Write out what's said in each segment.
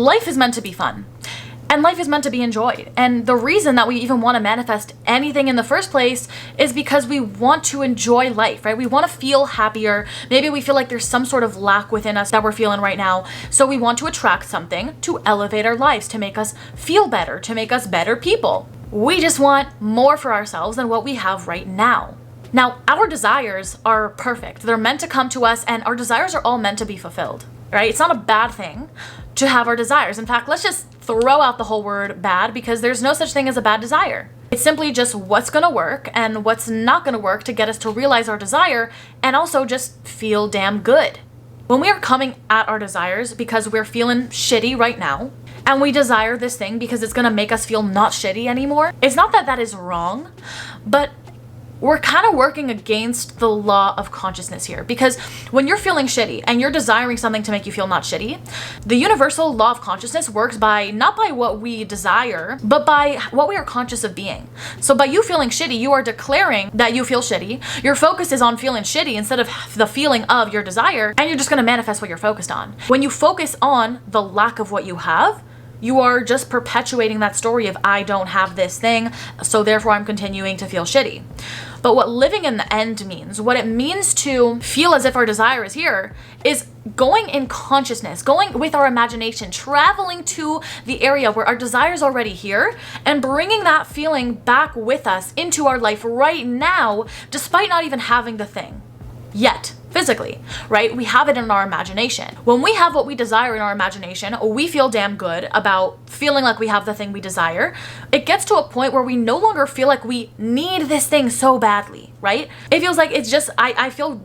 Life is meant to be fun. And life is meant to be enjoyed. And the reason that we even want to manifest anything in the first place is because we want to enjoy life, right? We want to feel happier. Maybe we feel like there's some sort of lack within us that we're feeling right now. So we want to attract something to elevate our lives, to make us feel better, to make us better people. We just want more for ourselves than what we have right now. Now, our desires are perfect. They're meant to come to us, and our desires are all meant to be fulfilled, right? It's not a bad thing to have our desires. In fact, let's just throw out the whole word bad, because there's no such thing as a bad desire. It's simply just what's gonna work and what's not gonna work to get us to realize our desire and also just feel damn good. When we are coming at our desires because we're feeling shitty right now, and we desire this thing because it's gonna make us feel not shitty anymore, it's not that that is wrong, but we're kind of working against the law of consciousness here, because when you're feeling shitty and you're desiring something to make you feel not shitty, the universal law of consciousness works by not by what we desire, but by what we are conscious of being. So by you feeling shitty, you are declaring that you feel shitty. Your focus is on feeling shitty instead of the feeling of your desire, and you're just going to manifest what you're focused on. When you focus on the lack of what you have, you are just perpetuating that story of I don't have this thing, so therefore I'm continuing to feel shitty. But what living in the end means, what it means to feel as if our desire is here, is going in consciousness, going with our imagination, traveling to the area where our desire is already here, and bringing that feeling back with us into our life right now, despite not even having the thing yet. Physically, right? We have it in our imagination. When we have what we desire in our imagination, we feel damn good about feeling like we have the thing we desire. It gets to a point where we no longer feel like we need this thing so badly, right? It feels like it's just, I feel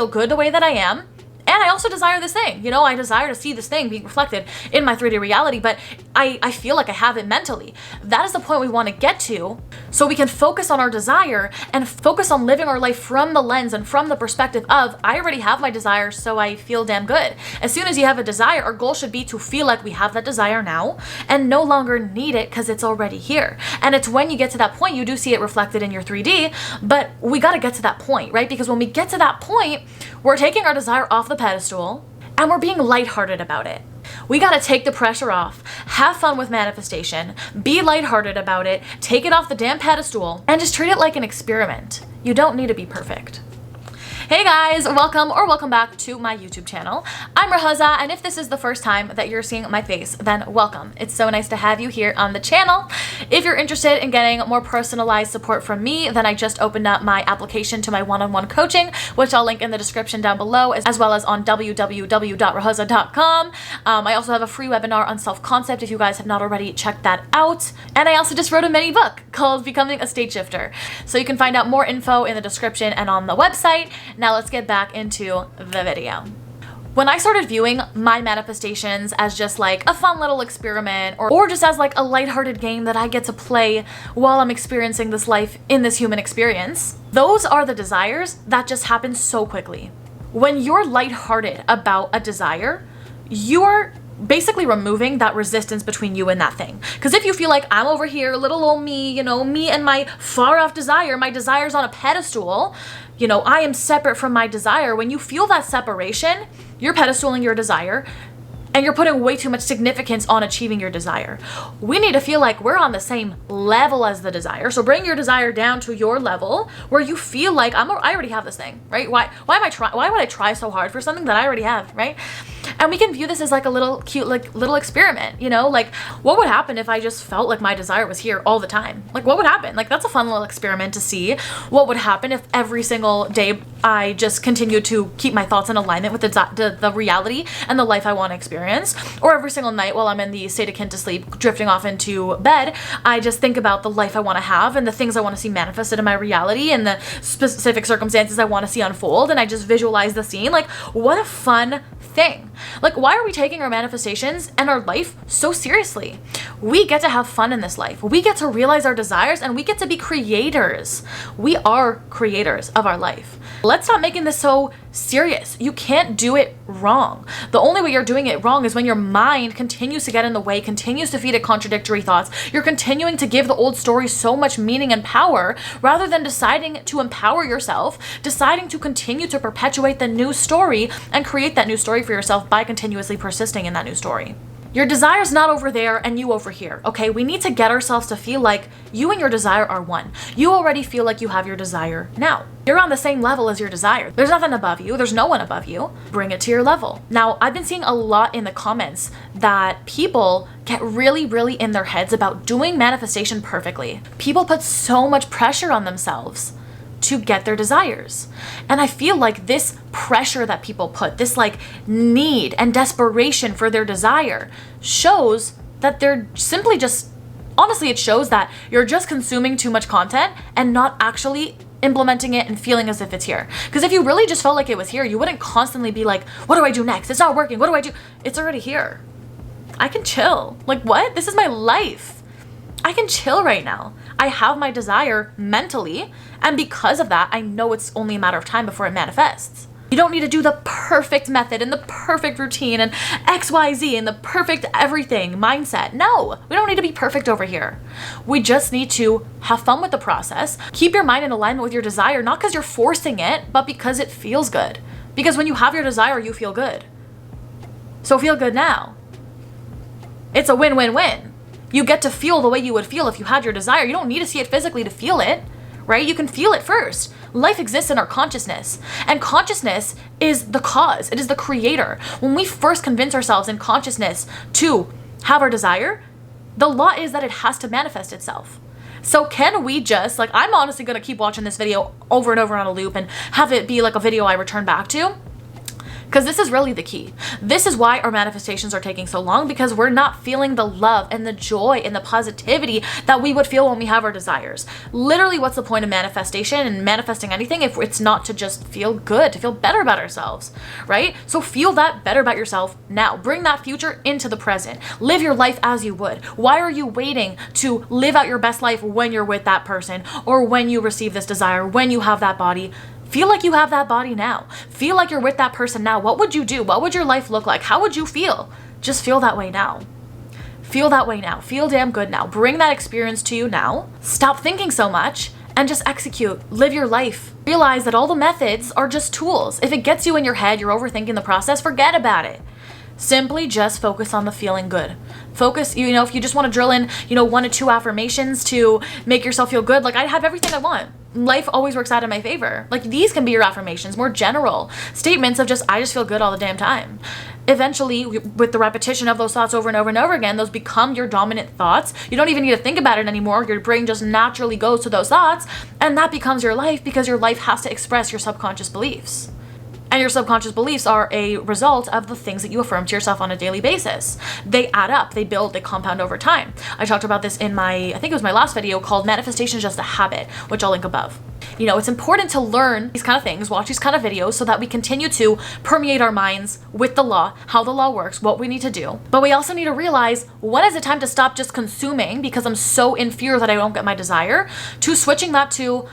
good the way that I am. And I also desire this thing. I desire to see this thing being reflected in my 3D reality, but I feel like I have it mentally. That is the point we want to get to, so we can focus on our desire and focus on living our life from the lens and from the perspective of, I already have my desire, so I feel damn good. As soon as you have a desire, our goal should be to feel like we have that desire now and no longer need it because it's already here. And it's when you get to that point, you do see it reflected in your 3D, but we got to get to that point, right? Because when we get to that point, we're taking our desire off the pedestal and we're being lighthearted about it. We got to take the pressure off, have fun with manifestation, be lighthearted about it, take it off the damn pedestal, and just treat it like an experiment. You don't need to be perfect. Hey guys, welcome back to my YouTube channel. I'm Rahaza, and if this is the first time that you're seeing my face, then welcome. It's so nice to have you here on the channel. If you're interested in getting more personalized support from me, then I just opened up my application to my one-on-one coaching, which I'll link in the description down below, as well as on www.rahaza.com. I also have a free webinar on self-concept if you guys have not already checked that out. And I also just wrote a mini book called Becoming a State Shifter. So you can find out more info in the description and on the website. Now let's get back into the video. When I started viewing my manifestations as just like a fun little experiment or just as like a lighthearted game that I get to play while I'm experiencing this life in this human experience, those are the desires that just happen so quickly. When you're lighthearted about a desire, you're basically removing that resistance between you and that thing. Because if you feel like I'm over here, little old me, me and my far off desire, my desire's on a pedestal, I am separate from my desire. When you feel that separation, you're pedestaling your desire and you're putting way too much significance on achieving your desire. We need to feel like we're on the same level as the desire. So bring your desire down to your level where you feel like I already have this thing, right? Why would I try so hard for something that I already have, right? And we can view this as like a little cute, like little experiment, like what would happen if I just felt like my desire was here all the time? Like what would happen? Like that's a fun little experiment to see what would happen if every single day I just continued to keep my thoughts in alignment with the reality and the life I want to experience. Or every single night while I'm in the state akin to sleep, drifting off into bed, I just think about the life I want to have and the things I want to see manifested in my reality and the specific circumstances I want to see unfold, and I just visualize the scene. Like what a fun thing. Like why are we taking our manifestations and our life so seriously? We get to have fun in this life. We get to realize our desires and we get to be creators. We are creators of our life. Let's stop making this so serious. You can't do it wrong. The only way you're doing it wrong is when your mind continues to get in the way, continues to feed it contradictory thoughts. You're continuing to give the old story so much meaning and power rather than deciding to empower yourself, deciding to continue to perpetuate the new story and create that new story for yourself by continuously persisting in that new story. Your desire's not over there and you over here, okay? We need to get ourselves to feel like you and your desire are one. You already feel like you have your desire now. You're on the same level as your desire. There's nothing above you. There's no one above you. Bring it to your level. Now, I've been seeing a lot in the comments that people get really, really in their heads about doing manifestation perfectly. People put so much pressure on themselves to get their desires. And I feel like this pressure that people put, this like need and desperation for their desire, shows that they're simply just, honestly, it shows that you're just consuming too much content and not actually implementing it and feeling as if it's here. Because if you really just felt like it was here, you wouldn't constantly be like, what do I do next? It's not working. What do I do? It's already here. I can chill. Like, what? This is my life. I can chill right now. I have my desire mentally, and because of that, I know it's only a matter of time before it manifests. You don't need to do the perfect method and the perfect routine and XYZ and the perfect everything mindset. No, we don't need to be perfect over here. We just need to have fun with the process. Keep your mind in alignment with your desire, not because you're forcing it, but because it feels good. Because when you have your desire, you feel good. So feel good now. It's a win-win-win. You get to feel the way you would feel if you had your desire. You don't need to see it physically to feel it, right? You can feel it first. Life exists in our consciousness, and consciousness is the cause. It is the creator. When we first convince ourselves in consciousness to have our desire, the law is that it has to manifest itself. So can we just, like, I'm honestly going to keep watching this video over and over on a loop and have it be like a video I return back to. Because this is really the key. This is why our manifestations are taking so long, because we're not feeling the love and the joy and the positivity that we would feel when we have our desires. Literally, what's the point of manifestation and manifesting anything if it's not to just feel good, to feel better about ourselves, right? So feel that better about yourself now. Bring that future into the present. Live your life as you would. Why are you waiting to live out your best life when you're with that person, or when you receive this desire, when you have that body? Feel like you have that body now. Feel like you're with that person now. What would you do? What would your life look like? How would you feel? Just feel that way now. Feel that way now. Feel damn good now. Bring that experience to you now. Stop thinking so much and just execute. Live your life. Realize that all the methods are just tools. If it gets you in your head, you're overthinking the process, forget about it. Simply just focus on the feeling good. Focus, if you just want to drill in, 1 to 2 affirmations to make yourself feel good, like I have everything I want. Life always works out in my favor. Like these can be your affirmations, more general statements of just, I just feel good all the damn time. Eventually, with the repetition of those thoughts over and over and over again, those become your dominant thoughts. You don't even need to think about it anymore. Your brain just naturally goes to those thoughts, and that becomes your life, because your life has to express your subconscious beliefs. And your subconscious beliefs are a result of the things that you affirm to yourself on a daily basis. They add up, they build, they compound over time. I talked about this in I think it was my last video called Manifestation is Just a Habit, which I'll link above. It's important to learn these kind of things, watch these kind of videos so that we continue to permeate our minds with the law, how the law works, what we need to do. But we also need to realize, when is it time to stop just consuming because I'm so in fear that I don't get my desire, to switching that to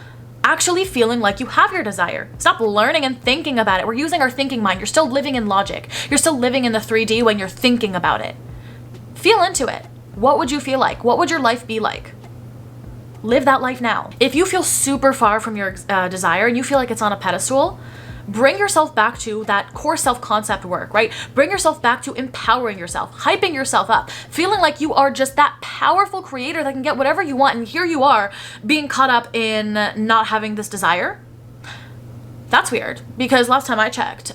actually feeling like you have your desire. Stop learning and thinking about it. We're using our thinking mind. You're still living in logic. You're still living in the 3D when you're thinking about it. Feel into it. What would you feel like? What would your life be like? Live that life now. If you feel super far from your desire and you feel like it's on a pedestal, bring yourself back to that core self-concept work, right? Bring yourself back to empowering yourself, hyping yourself up, feeling like you are just that powerful creator that can get whatever you want, and here you are being caught up in not having this desire. That's weird, because last time I checked,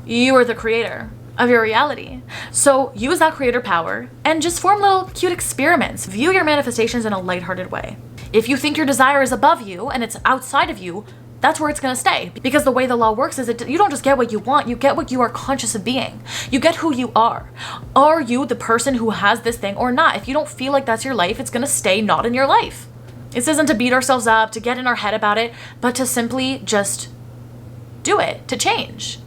you are the creator of your reality. So use that creator power and just form little cute experiments. View your manifestations in a lighthearted way. If you think your desire is above you and it's outside of you, that's where it's going to stay. Because the way the law works is you don't just get what you want, you get what you are conscious of being. You get who you are. Are you the person who has this thing or not? If you don't feel like that's your life, it's going to stay not in your life. This isn't to beat ourselves up, to get in our head about it, but to simply just do it, to change,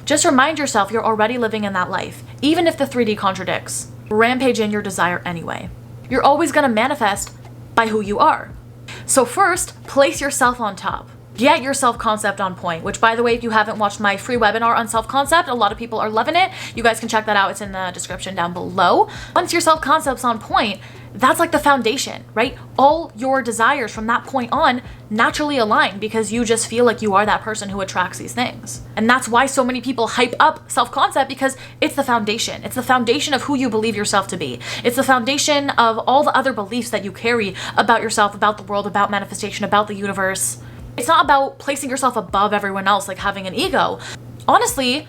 Just remind yourself you're already living in that life, even if the 3D contradicts. Rampage in your desire anyway. You're always going to manifest by who you are. So first, place yourself on top. Get your self-concept on point, which, by the way, if you haven't watched my free webinar on self-concept, a lot of people are loving it. You guys can check that out. It's in the description down below. Once your self-concept's on point, that's like the foundation, right? All your desires from that point on naturally align because you just feel like you are that person who attracts these things. And that's why so many people hype up self-concept, because it's the foundation. It's the foundation of who you believe yourself to be. It's the foundation of all the other beliefs that you carry about yourself, about the world, about manifestation, about the universe. It's not about placing yourself above everyone else, like having an ego. Honestly,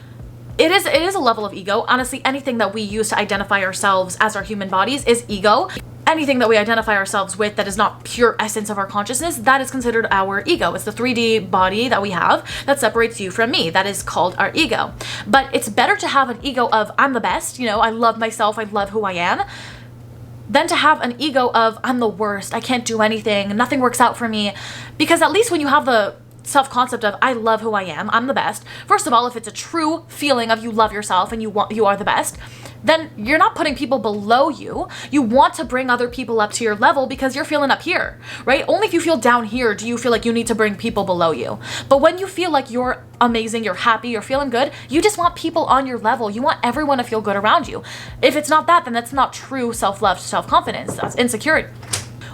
it is a level of ego. Honestly, anything that we use to identify ourselves as our human bodies is ego. Anything that we identify ourselves with that is not pure essence of our consciousness, that is considered our ego. It's the 3D body that we have that separates you from me. That is called our ego. But it's better to have an ego of I'm the best, I love myself, I love who I am, than to have an ego of I'm the worst, I can't do anything, nothing works out for me. Because at least when you have the self-concept of I love who I am, I'm the best, first of all, if it's a true feeling of you love yourself and you are the best, then you're not putting people below you. You want to bring other people up to your level because you're feeling up here, right? Only if you feel down here do you feel like you need to bring people below you. But when you feel like you're amazing, you're happy, you're feeling good, you just want people on your level. You want everyone to feel good around you. If it's not that, then that's not true self-love, self-confidence. That's insecurity.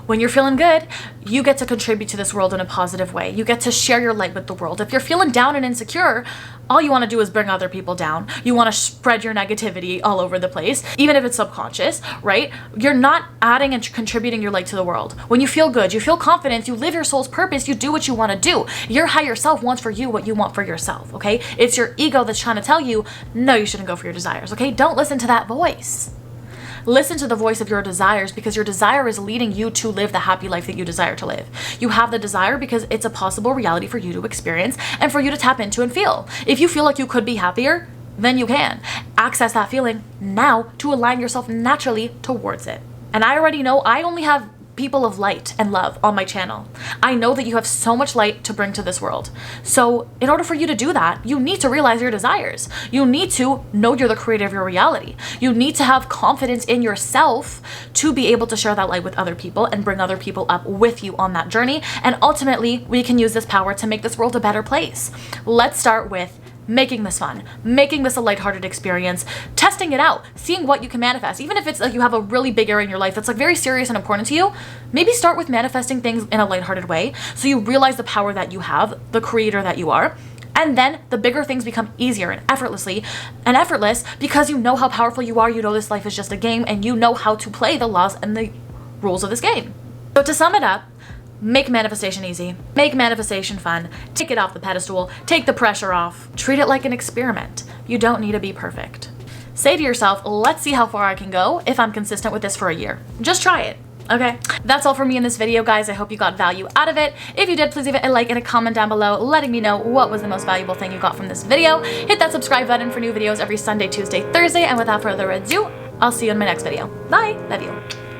When you're feeling good, you get to contribute to this world in a positive way. You get to share your light with the world. If you're feeling down and insecure, all you want to do is bring other people down. You want to spread your negativity all over the place, even if it's subconscious, right? You're not adding and contributing your light to the world. When you feel good, you feel confident, you live your soul's purpose, you do what you want to do. Your higher self wants for you what you want for yourself, okay? It's your ego that's trying to tell you, no, you shouldn't go for your desires, okay? Don't listen to that voice. Listen to the voice of your desires, because your desire is leading you to live the happy life that you desire to live. You have the desire because it's a possible reality for you to experience and for you to tap into and feel. If you feel like you could be happier, then you can. Access that feeling now to align yourself naturally towards it. And I already know I only have people of light and love on my channel. I know that you have so much light to bring to this world. So in order for you to do that, you need to realize your desires. You need to know you're the creator of your reality. You need to have confidence in yourself to be able to share that light with other people and bring other people up with you on that journey. And ultimately, we can use this power to make this world a better place. Let's start with making this fun, making this a lighthearted experience, testing it out, seeing what you can manifest. Even if it's like you have a really big area in your life that's like very serious and important to you, maybe start with manifesting things in a lighthearted way so you realize the power that you have, the creator that you are. And then the bigger things become easier and effortless because you know how powerful you are. You know this life is just a game and you know how to play the laws and the rules of this game. So to sum it up, make manifestation easy. Make manifestation fun. Take it off the pedestal. Take the pressure off. Treat it like an experiment. You don't need to be perfect. Say to yourself, let's see how far I can go if I'm consistent with this for a year. Just try it. Okay, that's all for me in this video, guys. I hope you got value out of it. If you did, please leave it a like and a comment down below letting me know what was the most valuable thing you got from this video. Hit that subscribe button for new videos every Sunday, Tuesday, Thursday, and without further ado, I'll see you in my next video. Bye. Love you.